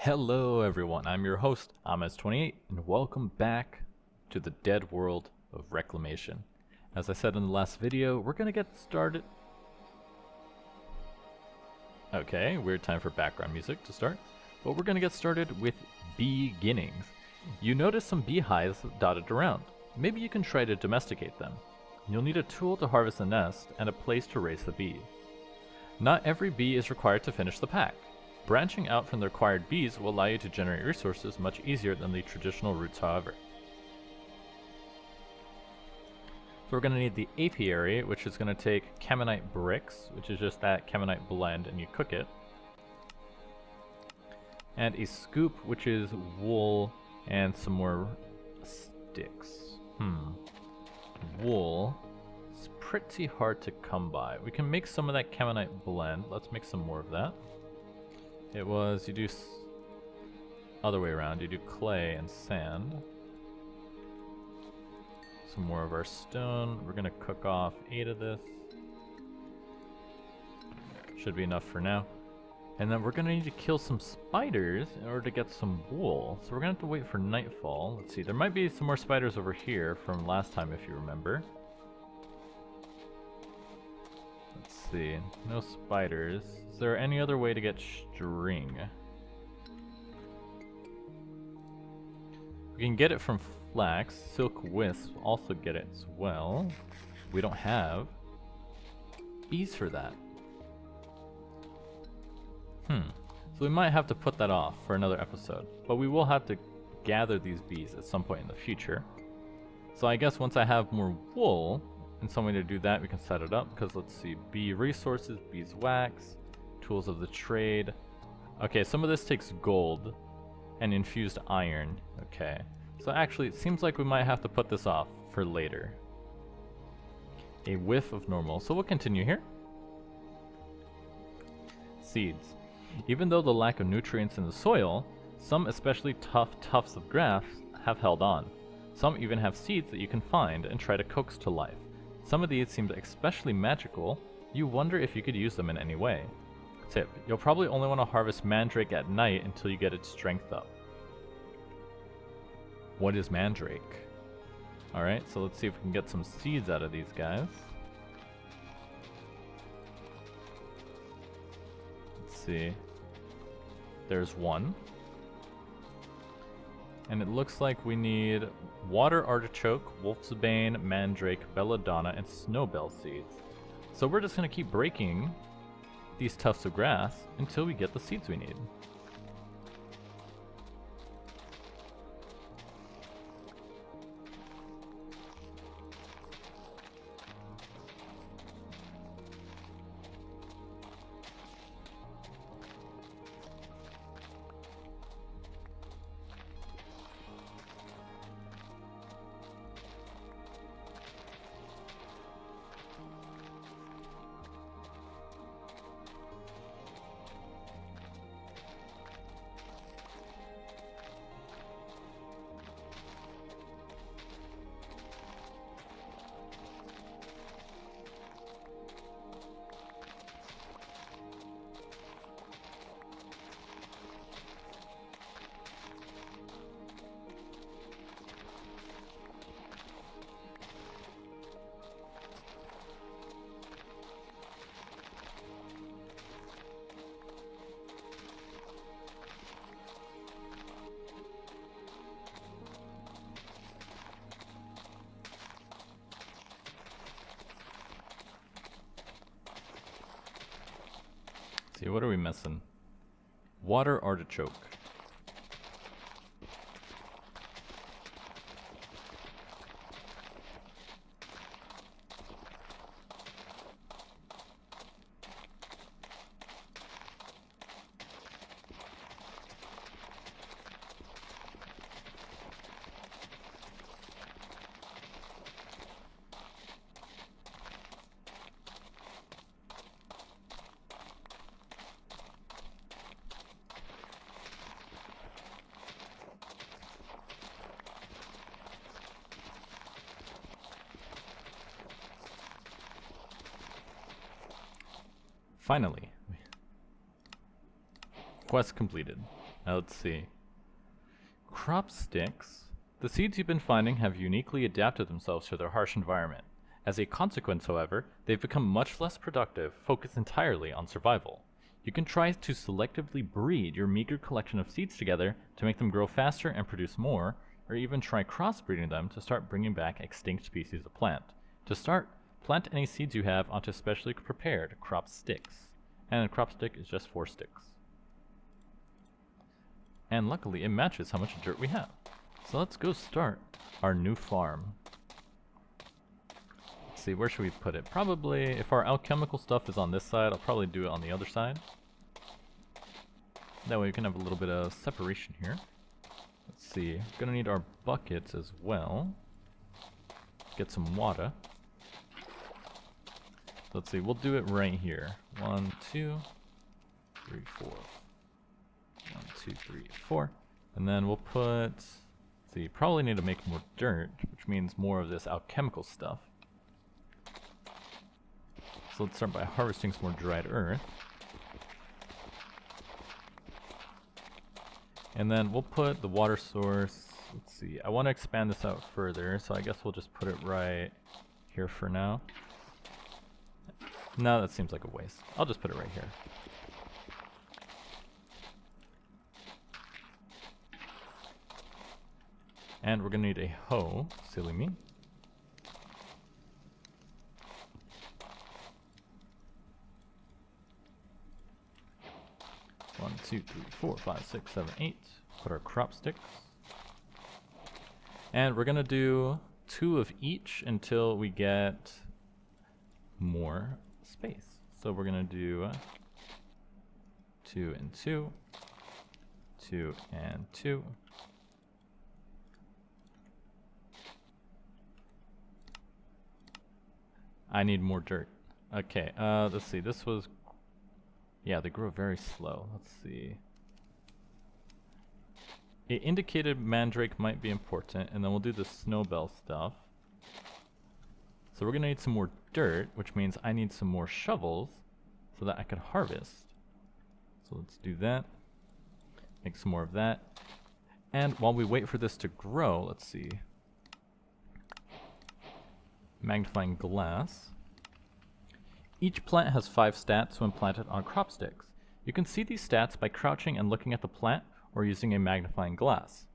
Hello everyone, I'm your host, Ahmez28, and welcome back to the dead world of Reclamation. As I said in the last video, we're gonna get started. Okay, weird time for background music to start. But we're gonna get started with beginnings. You notice some beehives dotted around. Maybe you can try to domesticate them. You'll need a tool to harvest the nest and a place to raise the bee. Not every bee is required to finish the pack. Branching out from the required bees will allow you to generate resources much easier than the traditional routes, however. So we're going to need the apiary, which is going to take Caminite bricks, which is just that Caminite blend, and you cook it. And a scoop, which is wool and some more sticks. Wool is pretty hard to come by. We can make some of that Caminite blend. Let's make some more of that. It was, you do other way around, you do clay and sand. Some more of our stone. We're gonna cook off 8 of this. Should be enough for now. And then we're gonna need to kill some spiders in order to get some wool. So we're gonna have to wait for nightfall. Let's see, there might be some more spiders over here from last time if you remember. Let's see, no spiders. Is there any other way to get string? We can get it from flax. Silk wisps also get it as well. We don't have bees for that. So we might have to put that off for another episode. But we will have to gather these bees at some point in the future. So I guess once I have more wool and some way to do that, we can set it up. Because let's see, bee resources, beeswax, tools of the trade. Okay, some of this takes gold and infused iron. Okay, so actually it seems like we might have to put this off for later. A whiff of normal, so we'll continue here. Seeds. Even though the lack of nutrients in the soil, some especially tough tufts of grass have held on. Some even have seeds that you can find and try to coax to life. Some of these seem especially magical. You wonder if you could use them in any way. Tip: you'll probably only want to harvest mandrake at night until you get its strength up. What is mandrake? Alright, so let's see if we can get some seeds out of these guys. Let's see. There's one. And it looks like we need water artichoke, wolfsbane, mandrake, belladonna, and snowbell seeds. So we're just going to keep breaking these tufts of grass until we get the seeds we need. See, what are we missing? Water artichoke. Finally. Quest completed. Now let's see. Crop sticks. The seeds you've been finding have uniquely adapted themselves to their harsh environment. As a consequence, however, they've become much less productive, focused entirely on survival. You can try to selectively breed your meager collection of seeds together to make them grow faster and produce more, or even try crossbreeding them to start bringing back extinct species of plant. To start, plant any seeds you have onto specially prepared crop sticks. And a crop stick is just 4 sticks. And luckily it matches how much dirt we have. So let's go start our new farm. Let's see, where should we put it? Probably, if our alchemical stuff is on this side, I'll probably do it on the other side. That way we can have a little bit of separation here. Let's see, we're gonna need our buckets as well. Get some water. So let's see, we'll do it right here. 1, 2, 3, 4. 1, 2, 3, 4. And then we'll put, let's see, probably need to make more dirt, which means more of this alchemical stuff. So let's start by harvesting some more dried earth. And then we'll put the water source, let's see, I want to expand this out further, so I guess we'll just put it right here for now. No, that seems like a waste. I'll just put it right here. And we're gonna need a hoe, silly me. One, 2, 3, 4, 5, 6, 7, 8. Put our crop sticks. And we're gonna do 2 of each until we get more space. So we're gonna do 2 and 2, 2 and 2. I need more dirt. Okay, let's see, this was, yeah, they grow very slow. Let's see. It indicated mandrake might be important, and then we'll do the snowbell stuff. So we're gonna need some more dirt, which means I need some more shovels so that I can harvest. So let's do that. Make some more of that. And while we wait for this to grow, let's see. Magnifying glass. Each plant has 5 stats when planted on crop sticks. You can see these stats by crouching and looking at the plant or using a magnifying glass.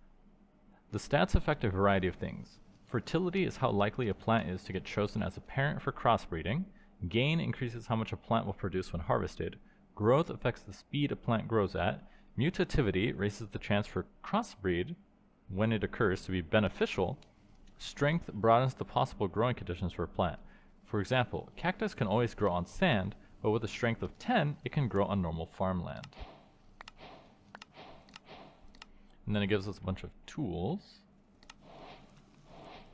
The stats affect a variety of things. Fertility is how likely a plant is to get chosen as a parent for crossbreeding. Gain increases how much a plant will produce when harvested. Growth affects the speed a plant grows at. Mutativity raises the chance for crossbreed when it occurs to be beneficial. Strength broadens the possible growing conditions for a plant. For example, cactus can always grow on sand, but with a strength of 10, it can grow on normal farmland. And then it gives us a bunch of tools.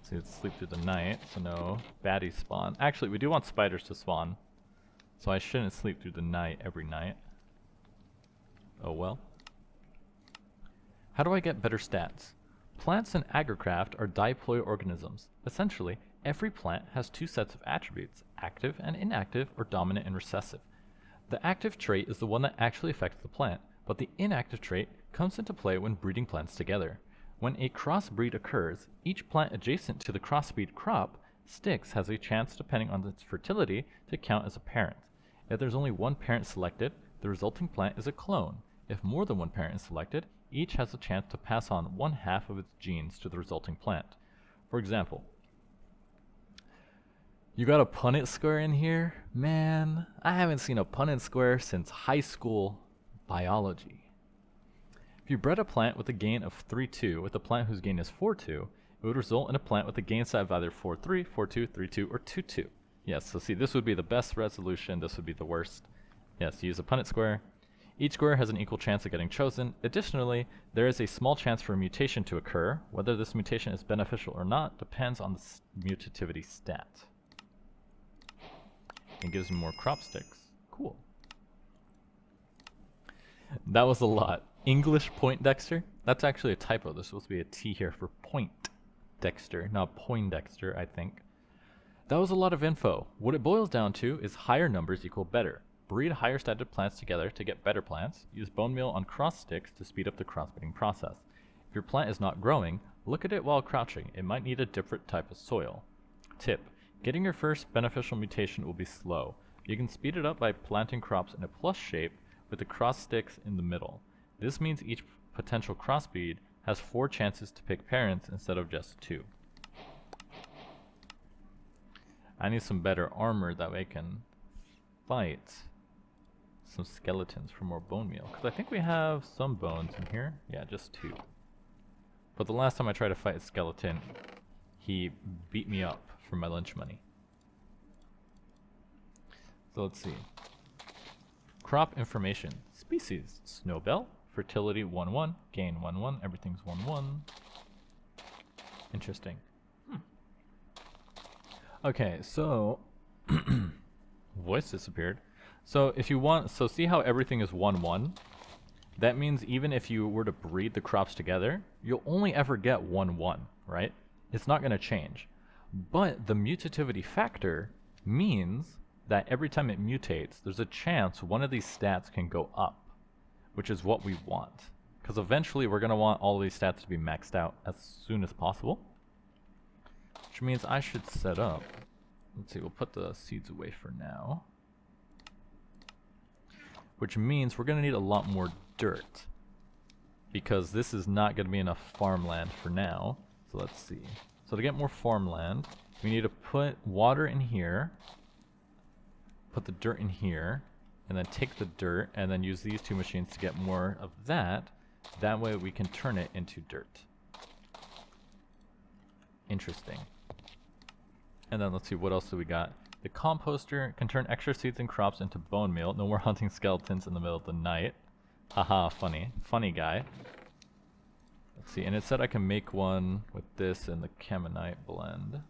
So let's sleep through the night, so no baddies spawn. Actually, we do want spiders to spawn, so I shouldn't sleep through the night every night. Oh well. How do I get better stats? Plants in Agricraft are diploid organisms. Essentially, every plant has 2 sets of attributes, active and inactive, or dominant and recessive. The active trait is the one that actually affects the plant, but the inactive trait comes into play when breeding plants together. When a crossbreed occurs, each plant adjacent to the crossbreed crop sticks has a chance, depending on its fertility, to count as a parent. If there's only one parent selected, the resulting plant is a clone. If more than one parent is selected, each has a chance to pass on 1/2 of its genes to the resulting plant. For example, you got a Punnett square in here? Man, I haven't seen a Punnett square since high school biology. If you bred a plant with a gain of 3-2 with a plant whose gain is 4-2, it would result in a plant with a gain set of either 4-3, 4-2, 3-2, or 2-2. Yes, so see, this would be the best resolution, this would be the worst. Yes, use a Punnett square. Each square has an equal chance of getting chosen. Additionally, there is a small chance for a mutation to occur. Whether this mutation is beneficial or not depends on the mutativity stat. It gives me more crop sticks. Cool. That was a lot. English Poindexter? That's actually a typo. There's supposed to be a T here for Poindexter, not Poindexter, I think. That was a lot of info. What it boils down to is higher numbers equal better. Breed higher status plants together to get better plants. Use bone meal on cross sticks to speed up the crossbreeding process. If your plant is not growing, look at it while crouching. It might need a different type of soil. Tip: getting your first beneficial mutation will be slow. You can speed it up by planting crops in a plus shape with the cross sticks in the middle. This means each potential crossbreed has 4 chances to pick parents instead of just 2. I need some better armor that way I can fight some skeletons for more bone meal. Because I think we have some bones in here. Yeah, just 2. But the last time I tried to fight a skeleton, he beat me up for my lunch money. So let's see. Crop information. Species. Snowbell. Fertility 1-1. Gain 1-1. Everything's 1-1. Interesting. Okay, so voice disappeared. So if you want, so see how everything is 1-1? That means even if you were to breed the crops together, you'll only ever get 1-1, right? It's not going to change. But the mutativity factor means that every time it mutates, there's a chance one of these stats can go up, which is what we want. Because eventually we're going to want all of these stats to be maxed out as soon as possible. Which means I should set up, let's see, we'll put the seeds away for now. Which means we're going to need a lot more dirt. Because this is not going to be enough farmland for now. So let's see. So to get more farmland, we need to put water in here. Put the dirt in here. And then take the dirt and then use these 2 machines to get more of that. That way we can turn it into dirt. Interesting. And then let's see, what else do we got? The composter can turn extra seeds and crops into bone meal. No more hunting skeletons in the middle of the night. Haha, funny. Funny guy. Let's see, and it said I can make one with this and the Camonite blend.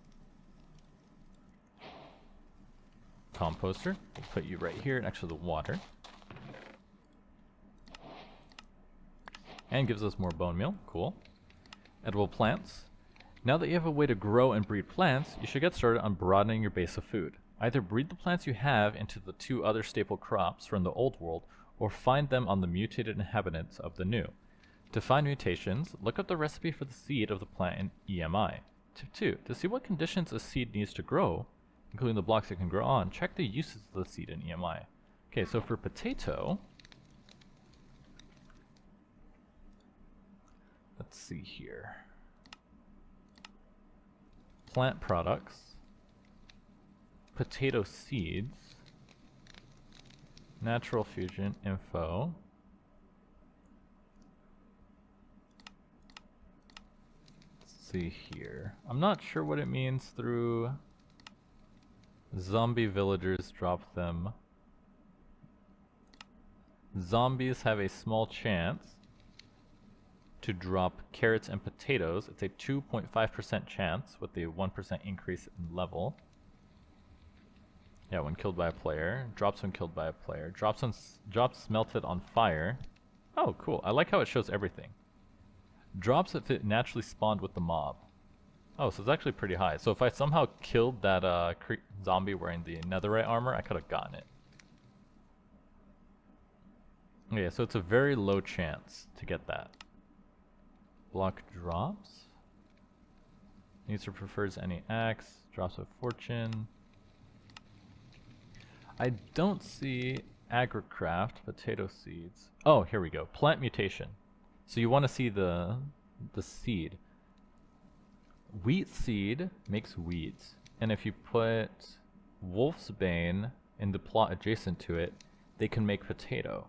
Composter. We'll put you right here next to the water. And gives us more bone meal. Cool. Edible plants. Now that you have a way to grow and breed plants, you should get started on broadening your base of food. Either breed the plants you have into the 2 other staple crops from the old world, or find them on the mutated inhabitants of the new. To find mutations, look up the recipe for the seed of the plant in EMI. Tip 2. To see what conditions a seed needs to grow, including the blocks it can grow on, check the uses of the seed in EMI. Okay, so for potato, let's see here. Plant products, potato seeds, natural fusion info, let's see here. I'm not sure what it means through zombie villagers drop them. Zombies have a small chance to drop carrots and potatoes. It's a 2.5% chance with the 1% increase in level. Yeah, when killed by a player. Drops when killed by a player. Drops melted on fire. Oh, cool. I like how it shows everything. Drops if it naturally spawned with the mob. Oh, so it's actually pretty high. So if I somehow killed that zombie wearing the netherite armor, I could have gotten it. Okay, so it's a very low chance to get that. Block drops. User prefers any axe. Drops of fortune. I don't see agricraft, potato seeds. Oh, here we go. Plant mutation. So you want to see the seed. Wheat seed makes weeds. And if you put wolf's bane in the plot adjacent to it, they can make potato.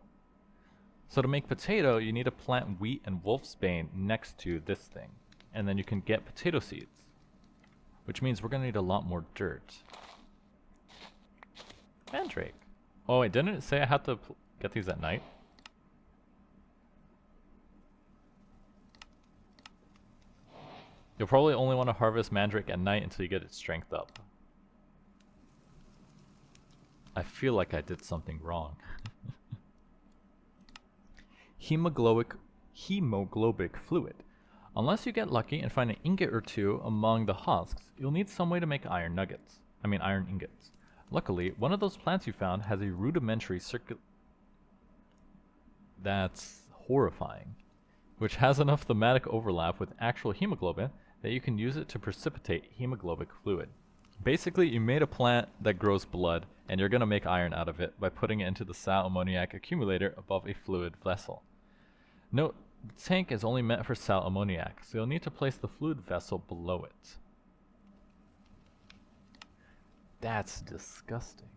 So to make potato, you need to plant wheat and wolf's bane next to this thing. And then you can get potato seeds. Which means we're going to need a lot more dirt. Mandrake. Oh wait, didn't it say I have to get these at night? You'll probably only want to harvest mandrake at night until you get its strength up. I feel like I did something wrong. Hemoglobic fluid. Unless you get lucky and find an ingot or 2 among the husks, you'll need some way to make iron ingots. Luckily, one of those plants you found has a rudimentary That's horrifying. Which has enough thematic overlap with actual hemoglobin that you can use it to precipitate hemoglobic fluid. Basically, you made a plant that grows blood, and you're going to make iron out of it by putting it into the sal ammoniac accumulator above a fluid vessel. Note, the tank is only meant for sal ammoniac, so you'll need to place the fluid vessel below it. That's disgusting.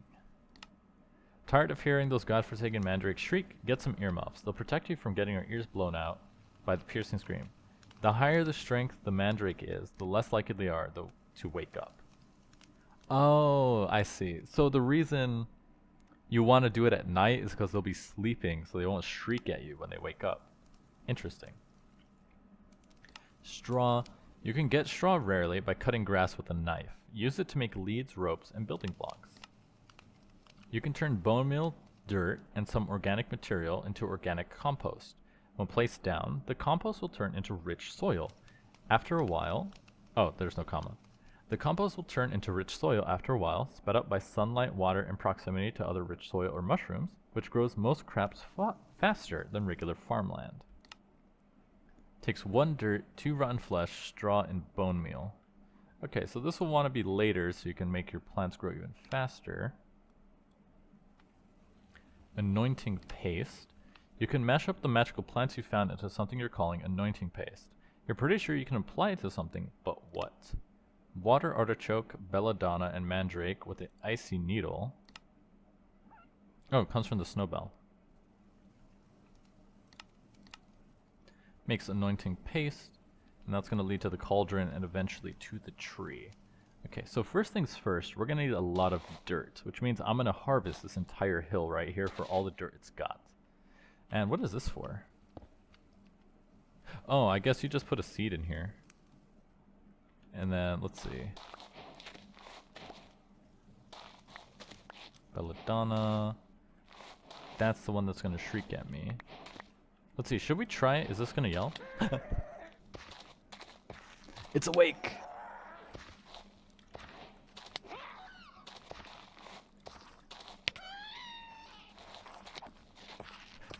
Tired of hearing those godforsaken mandrakes shriek? Get some earmuffs. They'll protect you from getting your ears blown out by the piercing scream. The higher the strength the mandrake is, the less likely they are to wake up. Oh, I see. So the reason you want to do it at night is because they'll be sleeping, so they won't shriek at you when they wake up. Interesting. Straw. You can get straw rarely by cutting grass with a knife. Use it to make leads, ropes, and building blocks. You can turn bone meal, dirt, and some organic material into organic compost. When placed down, the compost will turn into rich soil. After a while... Oh, there's no comma. The compost will turn into rich soil after a while, sped up by sunlight, water, and proximity to other rich soil or mushrooms, which grows most crops faster than regular farmland. Takes 1 dirt, 2 rotten flesh, straw, and bone meal. Okay, so this will want to be later so you can make your plants grow even faster. Anointing paste. You can mash up the magical plants you found into something you're calling anointing paste. You're pretty sure you can apply it to something, but what? Water artichoke, belladonna, and mandrake with an icy needle. Oh, it comes from the snowbell. Makes anointing paste, and that's going to lead to the cauldron and eventually to the tree. Okay, so first things first, we're going to need a lot of dirt, which means I'm going to harvest this entire hill right here for all the dirt it's got. And what is this for? Oh, I guess you just put a seed in here. And then, let's see. Belladonna. That's the one that's going to shriek at me. Let's see, should we try it? Is this going to yell? It's awake!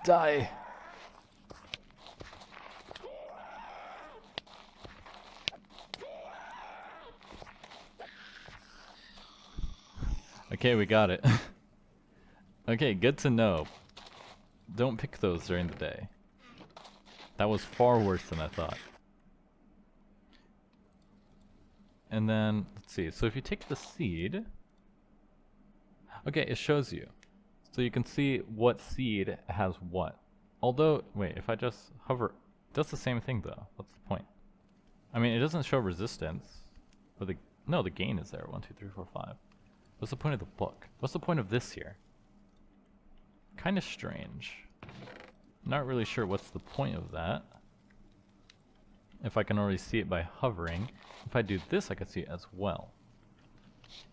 Die! Okay, we got it. Okay, good to know. Don't pick those during the day. That was far worse than I thought. And then, let's see, so if you take the seed... Okay, it shows you. So you can see what seed has what. Although, wait, if I just hover... It does the same thing though. What's the point? I mean, it doesn't show resistance. Or no, the gain is there. 1, 2, 3, 4, 5. What's the point of the book? What's the point of this here? Kind of strange. Not really sure what's the point of that. If I can already see it by hovering. If I do this, I can see it as well.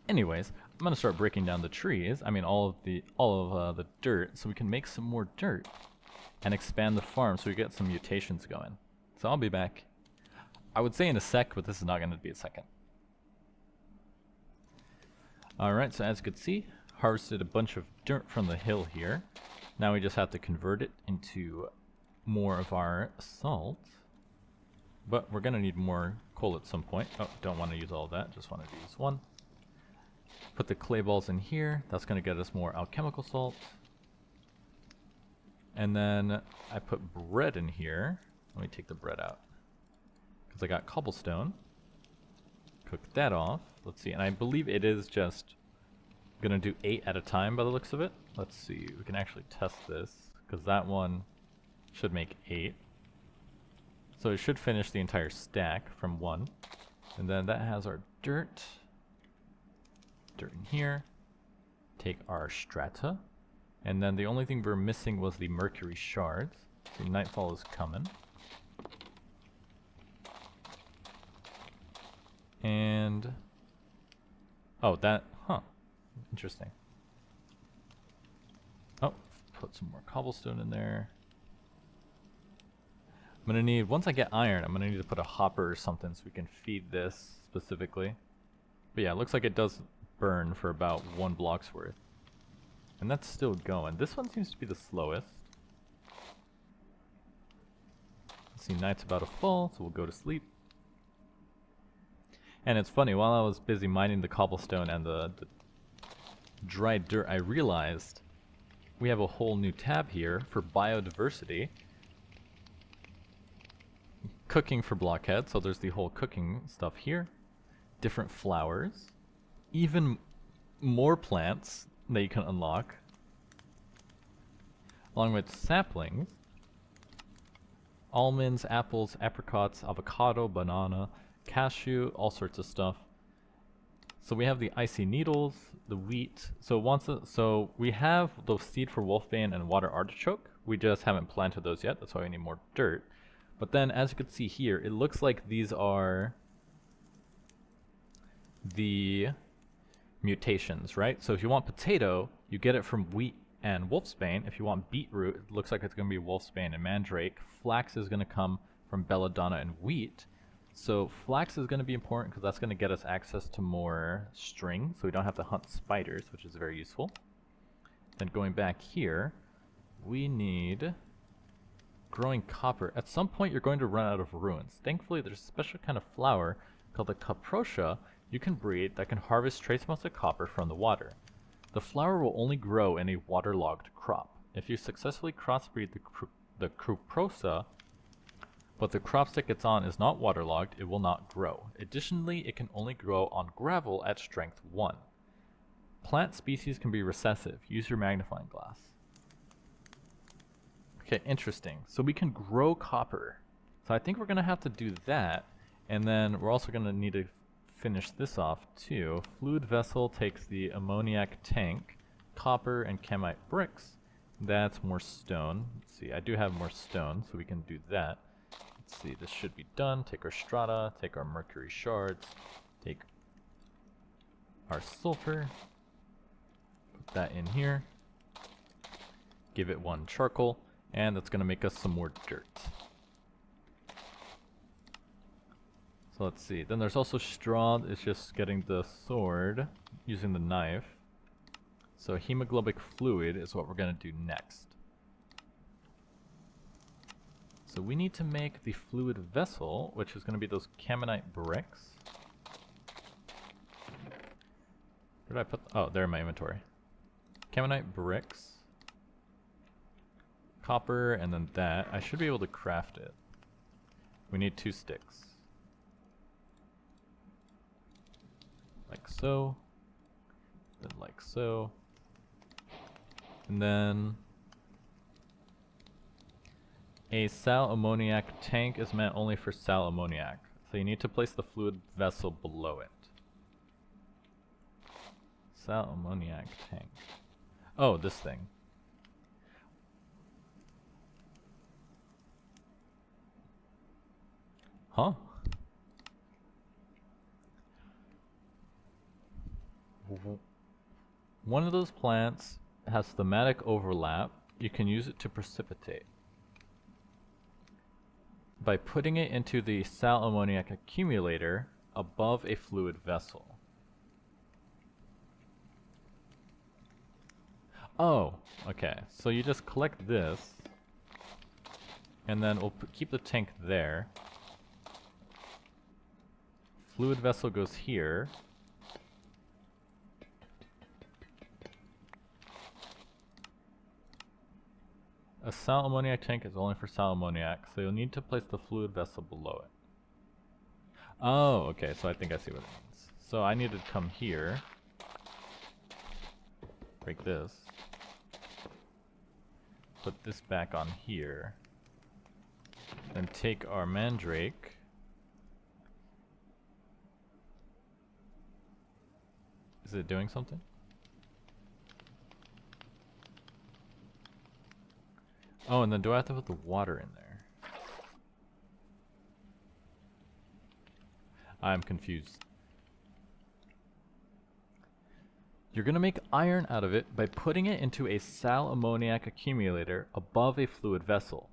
Anyways, I'm gonna start breaking down the trees. I mean, all of the dirt, so we can make some more dirt and expand the farm so we get some mutations going. So I'll be back. I would say in a sec, but this is not gonna be a second. Alright, so as you can see, harvested a bunch of dirt from the hill here. Now we just have to convert it into more of our salt. But we're gonna need more coal at some point. Oh, don't want to use all of that, just want to use one. Put the clay balls in here, that's gonna get us more alchemical salt. And then I put bread in here. Let me take the bread out. Because I got cobblestone. Cook that off. Let's see, and I believe it is just gonna do 8 at a time by the looks of it. Let's see, we can actually test this, because that one should make 8. So it should finish the entire stack from 1. And then that has our dirt. Dirt in here. Take our strata. And then the only thing we're missing was the mercury shards. So nightfall is coming. And... oh, that... huh. Interesting. Oh, put some more cobblestone in there. I'm gonna need, once I get iron, I'm gonna need to put a hopper or something so we can feed this specifically. But yeah, it looks like it does burn for about 1 block's worth. And that's still going. This one seems to be the slowest. Let's see, night's about to fall, so we'll go to sleep. And it's funny, while I was busy mining the cobblestone and the dried dirt, I realized we have a whole new tab here for biodiversity. Cooking for blockhead, so there's the whole cooking stuff here. Different flowers. Even more plants that you can unlock. Along with saplings. Almonds, apples, apricots, avocado, banana, cashew, all sorts of stuff. So we have the icy needles, the wheat. So we have the seed for wolfbane and water artichoke. We just haven't planted those yet. That's why we need more dirt. But then, as you can see here, it looks like these are the mutations, right? So if you want potato, you get it from wheat and wolfsbane. If you want beetroot, it looks like it's going to be wolfsbane and mandrake. Flax is going to come from belladonna and wheat. So flax is going to be important because that's going to get us access to more string, so we don't have to hunt spiders, which is very useful. Then going back here, we need growing copper. At some point you're going to run out of ruins. Thankfully there's a special kind of flower called the caprotia you can breed that can harvest trace amounts of copper from the water. The flower will only grow in a waterlogged crop. If you successfully crossbreed the caprotia, but the crop stick it's on is not waterlogged, it will not grow. Additionally, it can only grow on gravel at strength 1. Plant species can be recessive. Use your magnifying glass. Okay, interesting. So we can grow copper. So I think we're going to have to do that. And then we're also going to need to finish this off too. Fluid vessel takes the ammoniac tank, copper and chemite bricks. That's more stone. Let's see, I do have more stone, so we can do that. Let's see, this should be done. Take our strata, take our mercury shards, take our sulfur, put that in here, give it 1 charcoal, and that's going to make us some more dirt. So let's see, then there's also straw. It's just getting the sword using the knife. So hemoglobic fluid is what we're going to do next. So we need to make the fluid vessel, which is going to be those caminite bricks. Where did I put? Oh, they're in my inventory. Caminite bricks, copper, and then that. I should be able to craft it. We need 2 sticks. Like so. Then like so. And then a sal ammoniac tank is meant only for sal ammoniac. So you need to place the fluid vessel below it. Sal ammoniac tank. Oh, this thing. Huh? One of those plants has thematic overlap. You can use it to precipitate by putting it into the sal ammoniac accumulator above a fluid vessel. Oh, okay. So you just collect this, and then we'll keep the tank there. Fluid vessel goes here. A sal ammoniac tank is only for sal ammoniac, so you'll need to place the fluid vessel below it. Oh, okay, so I think I see what it means. So I need to come here, break this, put this back on here, then take our mandrake, is it doing something? Oh, and then do I have to put the water in there? I'm confused. You're going to make iron out of it by putting it into a sal ammoniac accumulator above a fluid vessel.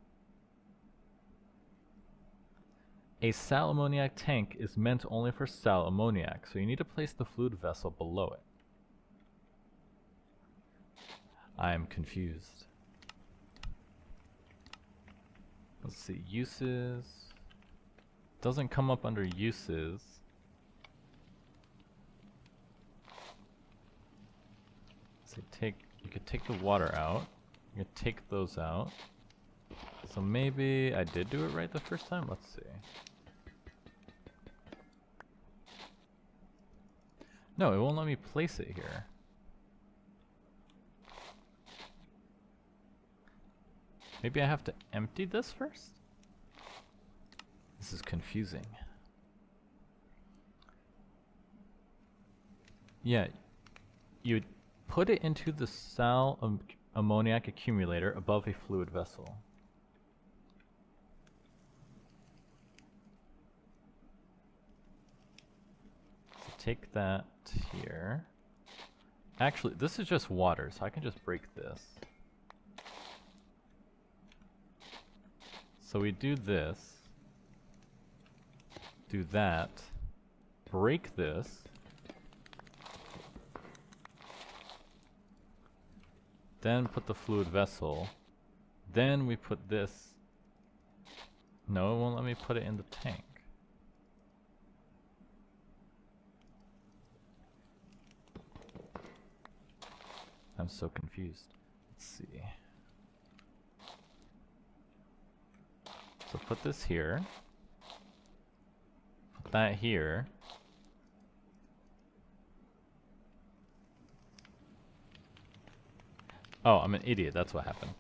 A sal ammoniac tank is meant only for sal ammoniac, so you need to place the fluid vessel below it. I'm confused. Let's see, uses. Doesn't come up under uses. So you could take the water out. You could take those out. So maybe I did do it right the first time? Let's see. No, it won't let me place it here. Maybe I have to empty this first? This is confusing. Yeah, you put it into the sal ammoniac accumulator above a fluid vessel. So take that here. Actually, this is just water, so I can just break this. So we do this, do that, break this, then put the fluid vessel, then we put this. No, it won't let me put it in the tank. I'm so confused. Let's see. So put this here. Put that here. Oh, I'm an idiot. That's what happened.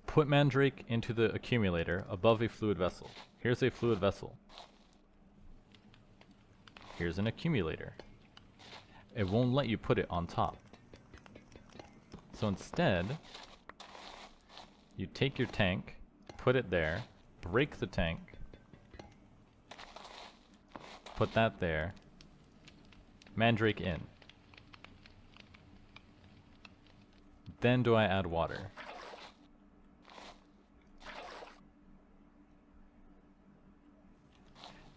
Put mandrake into the accumulator above a fluid vessel. Here's a fluid vessel. Here's an accumulator. It won't let you put it on top. So instead, you take your tank, put it there, break the tank, put that there, mandrake in. Then do I add water?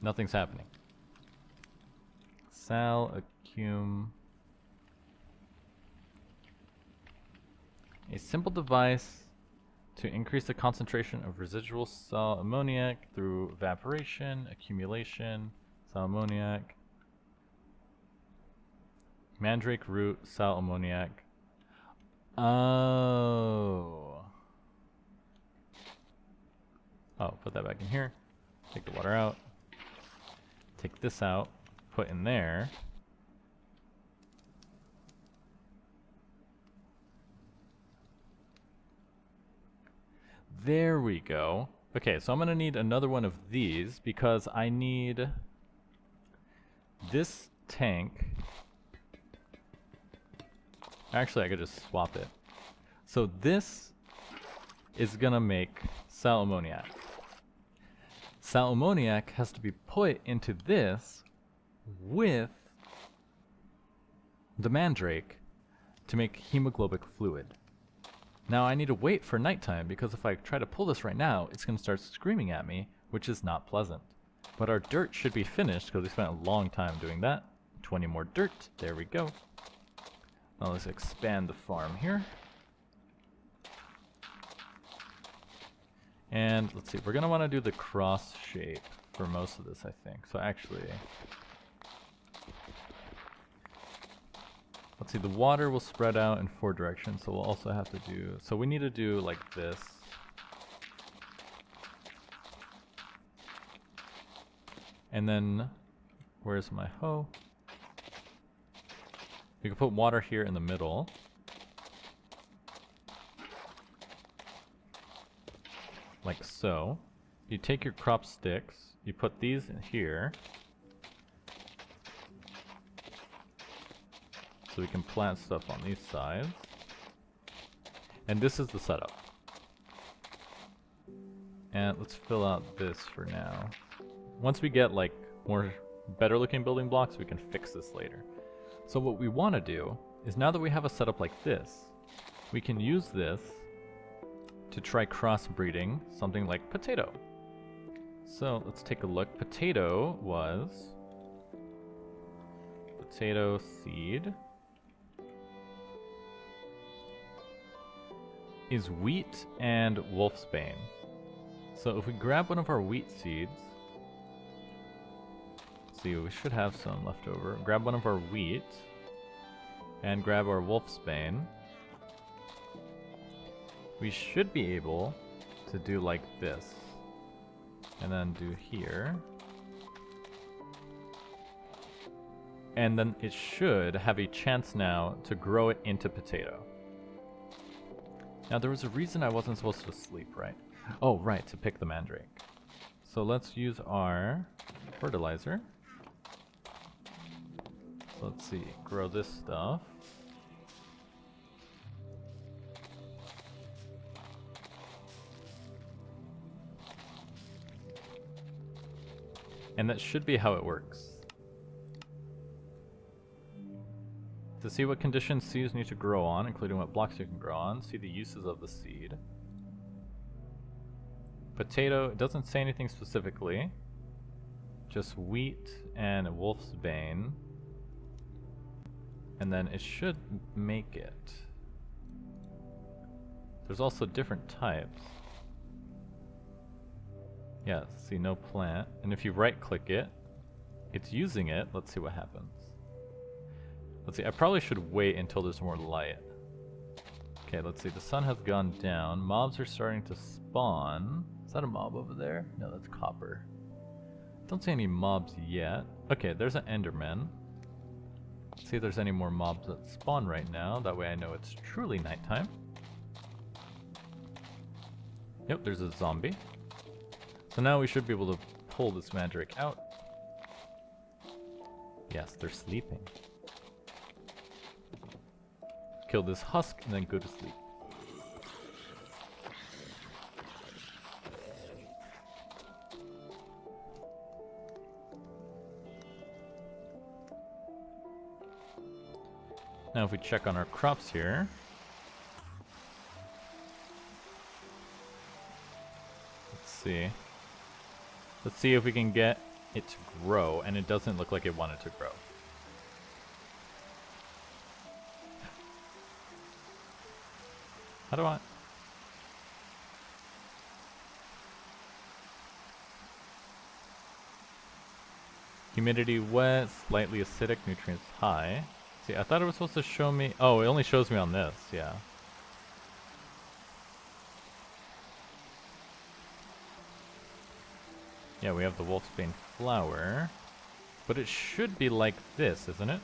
Nothing's happening. Sal accum. A simple device to increase the concentration of residual sal ammoniac through evaporation, accumulation, sal ammoniac, mandrake root, sal ammoniac. Oh. Oh, put that back in here. Take the water out. Take this out. Put in there. There we go. Okay, so I'm gonna need another one of these because I need this tank. Actually, I could just swap it. So this is gonna make sal ammoniac. Sal ammoniac has to be put into this with the mandrake to make hemoglobic fluid. Now I need to wait for nighttime because if I try to pull this right now, it's going to start screaming at me, which is not pleasant. But our dirt should be finished because we spent a long time doing that. 20 more dirt. There we go. Now let's expand the farm here. And let's see, we're going to want to do the cross shape for most of this, I think. So actually, let's see, the water will spread out in 4 directions, so we'll also have to do, so we need to do like this. And then, where's my hoe? We can put water here in the middle. Like so. You take your crop sticks, you put these in here. So we can plant stuff on these sides. And this is the setup. And let's fill out this for now. Once we get like more better looking building blocks, we can fix this later. So what we want to do is now that we have a setup like this, we can use this to to try crossbreeding something like potato. So let's take a look. Potato was potato seed is wheat and wolfsbane. So if we grab one of our wheat seeds, let's see, we should have some left over. Grab one of our wheat and grab our wolfsbane. We should be able to do like this. And then do here. And then it should have a chance now to grow it into potato. Now there was a reason I wasn't supposed to sleep, right? Oh, right, to pick the mandrake. So let's use our fertilizer. So let's see, grow this stuff. And that should be how it works. To see what conditions seeds need to grow on, including what blocks you can grow on, see the uses of the seed. Potato, it doesn't say anything specifically. Just wheat and wolfsbane. And then it should make it. There's also different types. Yeah, see, no plant. And if you right click it, it's using it. Let's see what happens. Let's see, I probably should wait until there's more light. Okay, let's see, the sun has gone down. Mobs are starting to spawn. Is that a mob over there? No, that's copper. Don't see any mobs yet. Okay, there's an enderman. Let's see if there's any more mobs that spawn right now. That way I know it's truly nighttime. Yep, there's a zombie. So now we should be able to pull this mandrake out. Yes, they're sleeping. Kill this husk and then go to sleep. Now if we check on our crops here. Let's see. Let's see if we can get it to grow, and it doesn't look like it wanted to grow. How do I... Humidity wet, slightly acidic, nutrients high. See, I thought it was supposed to show me... Oh, it only shows me on this, yeah. Yeah, we have the wolfsbane flower. But it should be like this, isn't it?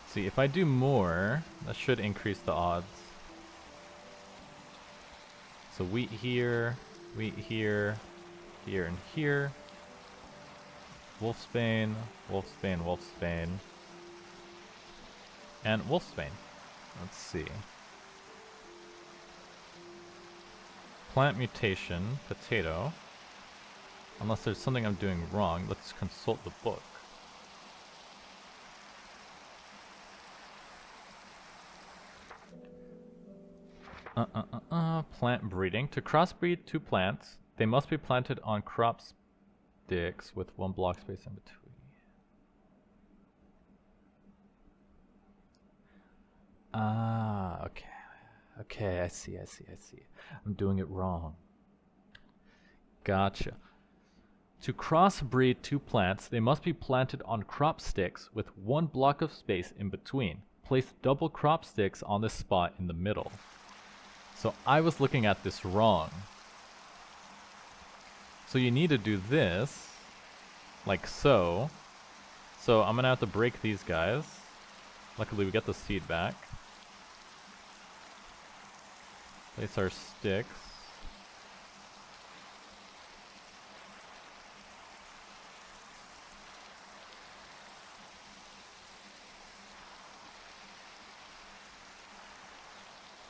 See, if I do more, that should increase the odds. So wheat here, here, and here. Wolfsbane, wolfsbane, wolfsbane. And wolfsbane. Let's see. Plant mutation, potato. Unless there's something I'm doing wrong, let's consult the book. Plant breeding. To crossbreed two plants, they must be planted on crop sticks with one block space in between. Ah, okay. Okay, I see. I'm doing it wrong. Gotcha. To crossbreed two plants, they must be planted on crop sticks with one block of space in between. Place double crop sticks on this spot in the middle. So I was looking at this wrong. So you need to do this, like so. So I'm gonna have to break these guys. Luckily we get the seed back. Place our sticks.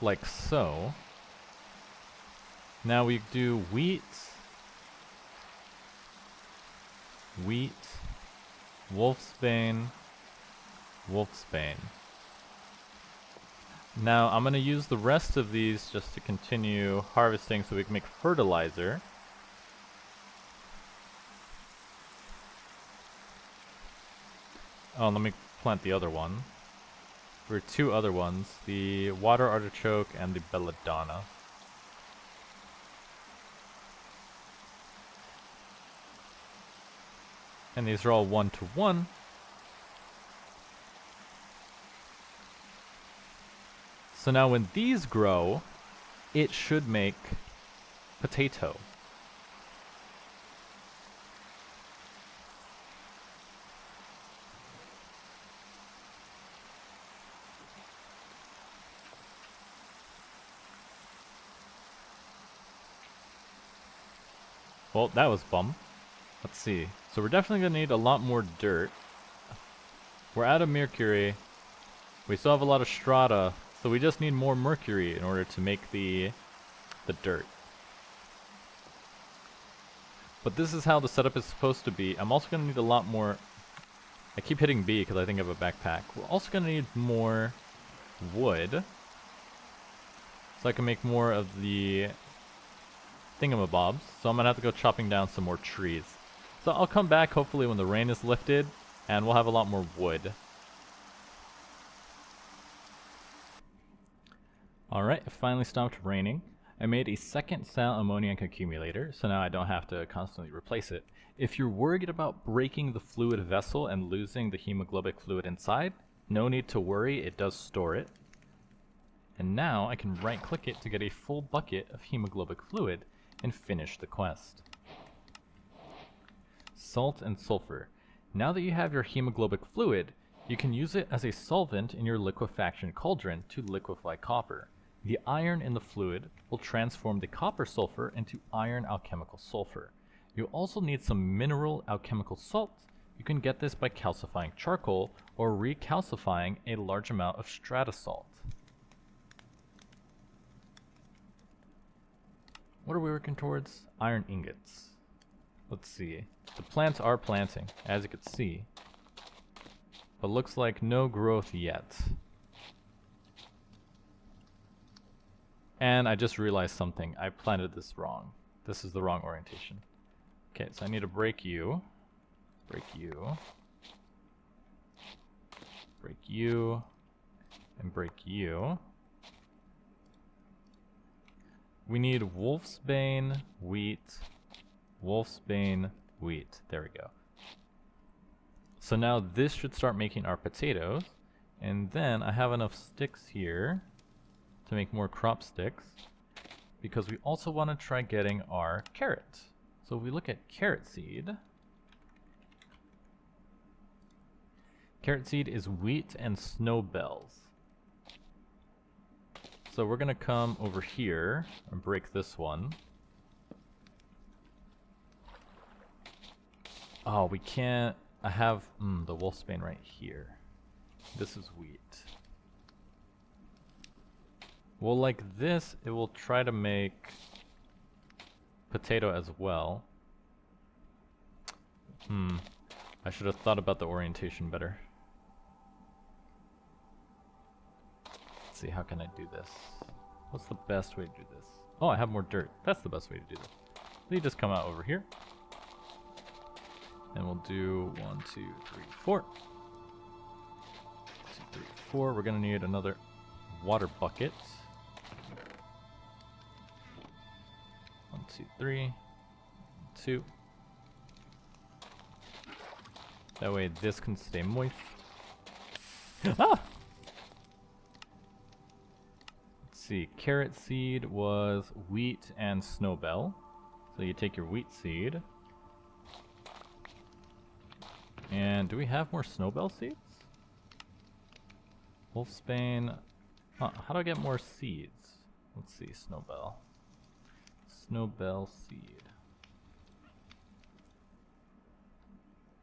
Like so. Now we do wheat, wolfsbane, wolfsbane. Now I'm going to use the rest of these just to continue harvesting so we can make fertilizer. Oh, let me plant the other one. There are two other ones, the water artichoke and the belladonna. And these are all 1-to-1. So now when these grow, it should make potato. Well, that was bum. Let's see. So we're definitely going to need a lot more dirt. We're out of mercury. We still have a lot of strata, so we just need more mercury in order to make the dirt. But this is how the setup is supposed to be. I'm also going to need a lot more... I keep hitting B because I think I have a backpack. We're also going to need more wood. So I can make more of the thingamabobs. So I'm going to have to go chopping down some more trees. So I'll come back hopefully when the rain is lifted, and we'll have a lot more wood. Alright, it finally stopped raining. I made a second sal ammoniac accumulator, so now I don't have to constantly replace it. If you're worried about breaking the fluid vessel and losing the hemoglobic fluid inside, no need to worry, it does store it. And now I can right click it to get a full bucket of hemoglobic fluid and finish the quest. Salt and sulfur. Now that you have your hemoglobic fluid, you can use it as a solvent in your liquefaction cauldron to liquefy copper. The iron in the fluid will transform the copper sulfur into iron alchemical sulfur. You also need some mineral alchemical salt. You can get this by calcifying charcoal or recalcifying a large amount of strata salt. What are we working towards? Iron ingots. Let's see. The plants are planting, as you can see. But looks like no growth yet. And I just realized something. I planted this wrong. This is the wrong orientation. Okay, so I need to break you. Break you. Break you. And break you. We need wolfsbane, wheat, wolfsbane, wheat. There we go. So now this should start making our potatoes. And then I have enough sticks here to make more crop sticks, because we also want to try getting our carrot. So if we look at carrot seed is wheat and snow bells. So we're gonna come over here and break this one. Oh, we can't. I have the wolfsbane right here. This is wheat. Well, like this, it will try to make potato as well. I should have thought about the orientation better. Let's see, how can I do this? What's the best way to do this? Oh, I have more dirt. That's the best way to do this. So you just come out over here. And we'll do 1, 2, 3, 4. 2, 3, 4. We're gonna need another water bucket. 1, 2, 3, 2. That way this can stay moist. Ah! Let's see, carrot seed was wheat and snowbell. So you take your wheat seed. And do we have more snowbell seeds? Wolfsbane. Huh, how do I get more seeds? Let's see, snowbell. Snowbell seed.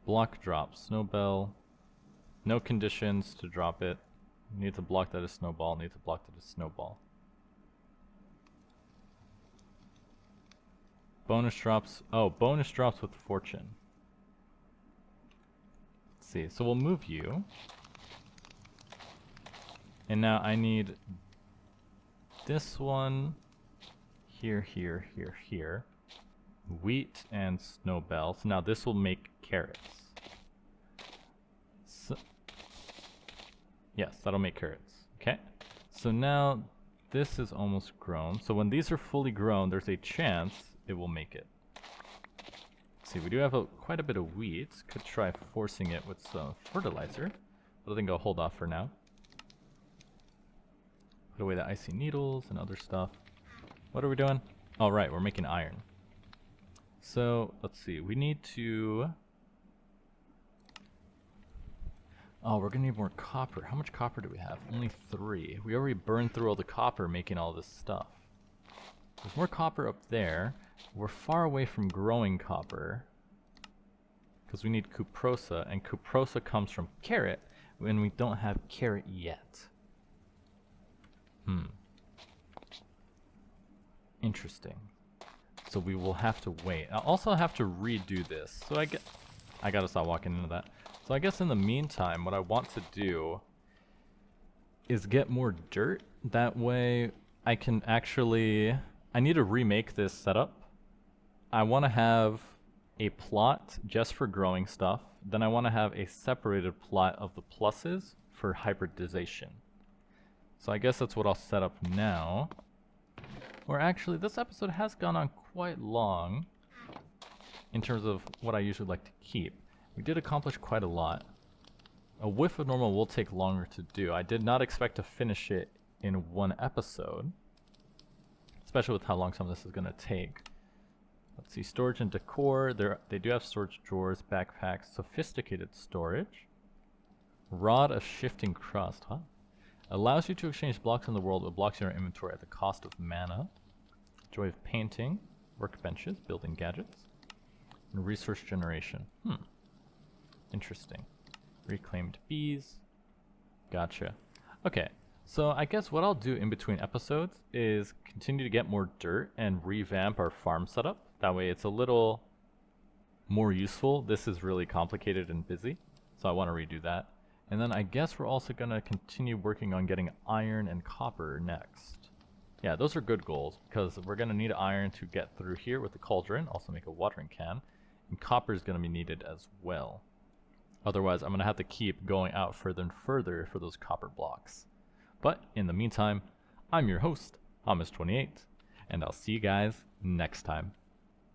Block drop, snowbell. No conditions to drop it. Need to block that as snowball, need to block that as snowball. Bonus drops. Oh, bonus drops with fortune. Let's see, so we'll move you. And now I need this one here, here, here, here. Wheat and snowbell. So now this will make carrots. So, yes, that'll make carrots. Okay. So now this is almost grown. So when these are fully grown, there's a chance it will make it. See, we do have quite a bit of wheat. Could try forcing it with some fertilizer, but I think I'll hold off for now. Put away the icy needles and other stuff. What are we doing? All right, we're making iron. So let's see. We need to. Oh, we're gonna need more copper. How much copper do we have? Only 3. We already burned through all the copper making all this stuff. There's more copper up there. We're far away from growing copper because we need cuprosa, and cuprosa comes from carrot when we don't have carrot yet. Interesting. So we will have to wait. I'll also have to redo this. So I gotta stop walking into that. So I guess in the meantime, what I want to do is get more dirt. That way I can actually, I need to remake this setup. I want to have a plot just for growing stuff. Then I want to have a separated plot of the pluses for hybridization. So I guess that's what I'll set up now. Or actually, this episode has gone on quite long in terms of what I usually like to keep. We did accomplish quite a lot. A whiff of normal will take longer to do. I did not expect to finish it in one episode, especially with how long some of this is going to take. Let's see, storage and decor. They do have storage drawers, backpacks, sophisticated storage. Rod of shifting crust, huh? Allows you to exchange blocks in the world with blocks in your inventory at the cost of mana. Joy of painting, workbenches, building gadgets, and resource generation. Interesting. Reclaimed bees. Gotcha. Okay, so I guess what I'll do in between episodes is continue to get more dirt and revamp our farm setup. That way it's a little more useful. This is really complicated and busy, so I want to redo that. And then I guess we're also going to continue working on getting iron and copper next. Yeah, those are good goals, because we're going to need iron to get through here with the cauldron, also make a watering can, and copper is going to be needed as well. Otherwise, I'm going to have to keep going out further and further for those copper blocks. But in the meantime, I'm your host, Hamas28, and I'll see you guys next time.